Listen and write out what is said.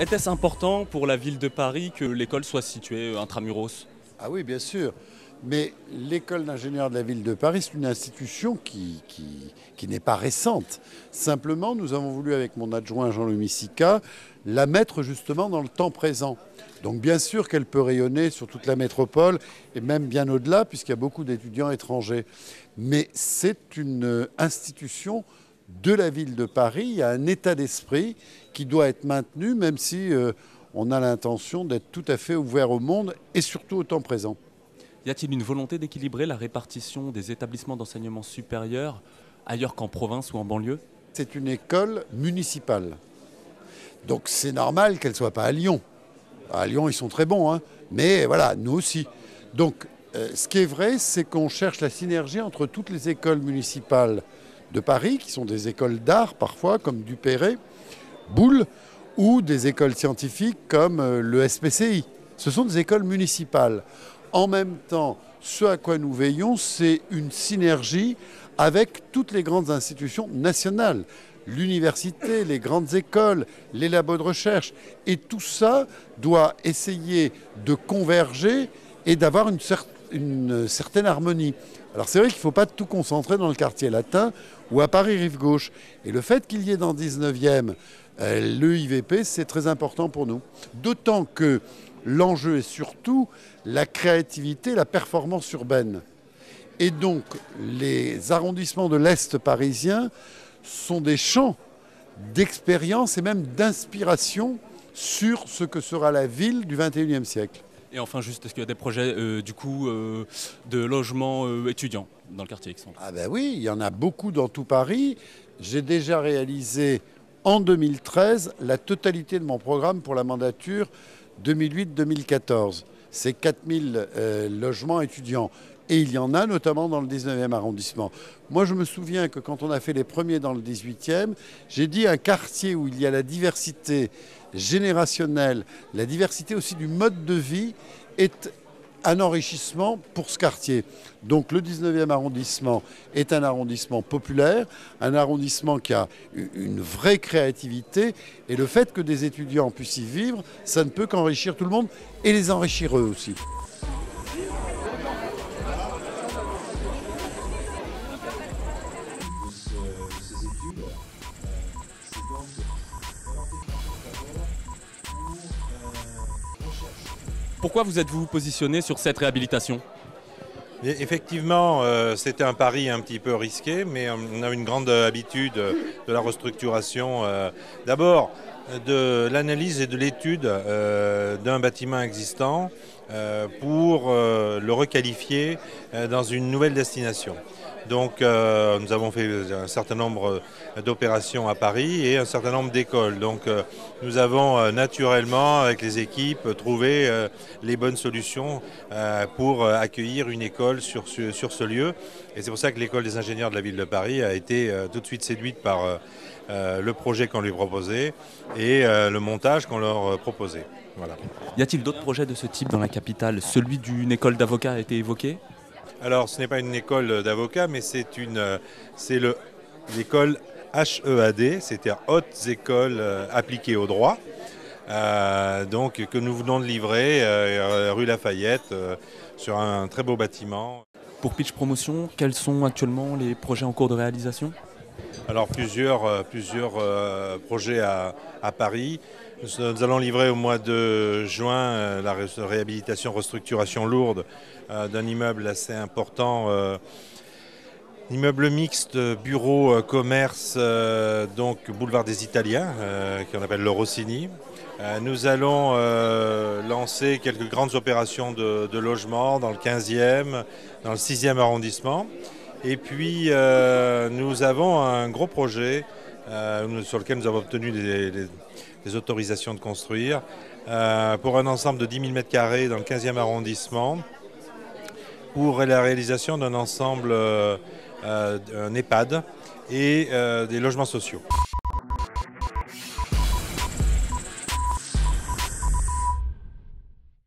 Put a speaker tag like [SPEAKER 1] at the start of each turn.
[SPEAKER 1] Était-ce important pour la ville de Paris que l'école soit située intramuros?
[SPEAKER 2] Ah oui, bien sûr. Mais l'école d'ingénieurs de la ville de Paris, c'est une institution qui n'est pas récente. Simplement, nous avons voulu, avec mon adjoint Jean-Louis Missica, la mettre justement dans le temps présent. Donc bien sûr qu'elle peut rayonner sur toute la métropole et même bien au-delà, puisqu'il y a beaucoup d'étudiants étrangers. Mais c'est une institution de la ville de Paris. Il y a un état d'esprit qui doit être maintenu, même si on a l'intention d'être tout à fait ouvert au monde et surtout au temps présent.
[SPEAKER 1] Y a-t-il une volonté d'équilibrer la répartition des établissements d'enseignement supérieur ailleurs qu'en province ou en banlieue?
[SPEAKER 2] C'est une école municipale. Donc c'est normal qu'elle ne soit pas à Lyon. À Lyon, ils sont très bons, hein, mais voilà, nous aussi. Donc ce qui est vrai, c'est qu'on cherche la synergie entre toutes les écoles municipales de Paris, qui sont des écoles d'art parfois, comme Duperré, Boulle, ou des écoles scientifiques comme le SPCI. Ce sont des écoles municipales. En même temps, ce à quoi nous veillons, c'est une synergie avec toutes les grandes institutions nationales, l'université, les grandes écoles, les labos de recherche. Et tout ça doit essayer de converger et d'avoir une certaine harmonie. Alors c'est vrai qu'il ne faut pas tout concentrer dans le quartier latin ou à Paris-Rive-Gauche. Et le fait qu'il y ait dans le 19e le IVP, c'est très important pour nous. D'autant que l'enjeu est surtout la créativité, la performance urbaine. Et donc, les arrondissements de l'Est parisien sont des champs d'expérience et même d'inspiration sur ce que sera la ville du XXIe siècle.
[SPEAKER 1] Et enfin, juste, est-ce qu'il y a des projets de logement étudiants dans le quartier Excentre?
[SPEAKER 2] Ah ben oui, il y en a beaucoup dans tout Paris. J'ai déjà réalisé en 2013 la totalité de mon programme pour la mandature 2008-2014. C'est 4000 logements étudiants. Et il y en a notamment dans le 19e arrondissement. Moi, je me souviens que quand on a fait les premiers dans le 18e, j'ai dit un quartier où il y a la diversité générationnelle, la diversité aussi du mode de vie est un enrichissement pour ce quartier. Donc le 19e arrondissement est un arrondissement populaire, un arrondissement qui a une vraie créativité, et le fait que des étudiants puissent y vivre, ça ne peut qu'enrichir tout le monde et les enrichir eux aussi.
[SPEAKER 1] Pourquoi vous êtes-vous positionné sur cette réhabilitation?
[SPEAKER 3] Et effectivement, c'était un pari un petit peu risqué, mais on a une grande habitude de la restructuration. D'abord, de l'analyse et de l'étude d'un bâtiment existant pour le requalifier dans une nouvelle destination. Donc nous avons fait un certain nombre d'opérations à Paris et un certain nombre d'écoles. Donc nous avons naturellement, avec les équipes, trouvé les bonnes solutions pour accueillir une école sur ce lieu. Et c'est pour ça que l'école des ingénieurs de la ville de Paris a été tout de suite séduite par le projet qu'on lui proposait et le montage qu'on leur proposait. Voilà.
[SPEAKER 1] Y a-t-il d'autres projets de ce type dans la capitale? Celui d'une école d'avocats a été évoqué?
[SPEAKER 3] Alors, ce n'est pas une école d'avocats, mais c'est l'école HEAD, c'est-à-dire Hautes Écoles appliquées au droit, donc que nous venons de livrer rue Lafayette sur un très beau bâtiment.
[SPEAKER 1] Pour Pitch Promotion, quels sont actuellement les projets en cours de réalisation?
[SPEAKER 3] Alors plusieurs projets à Paris. Nous allons livrer au mois de juin la réhabilitation, restructuration lourde d'un immeuble assez important, immeuble mixte, bureau, commerce, donc boulevard des Italiens, qu'on appelle le Rossini. Nous allons lancer quelques grandes opérations de logement dans le 15e, dans le 6e arrondissement. Et puis nous avons un gros projet sur lequel nous avons obtenu des autorisations de construire pour un ensemble de 10 000 m² dans le 15e arrondissement pour la réalisation d'un ensemble, un EHPAD et des logements sociaux.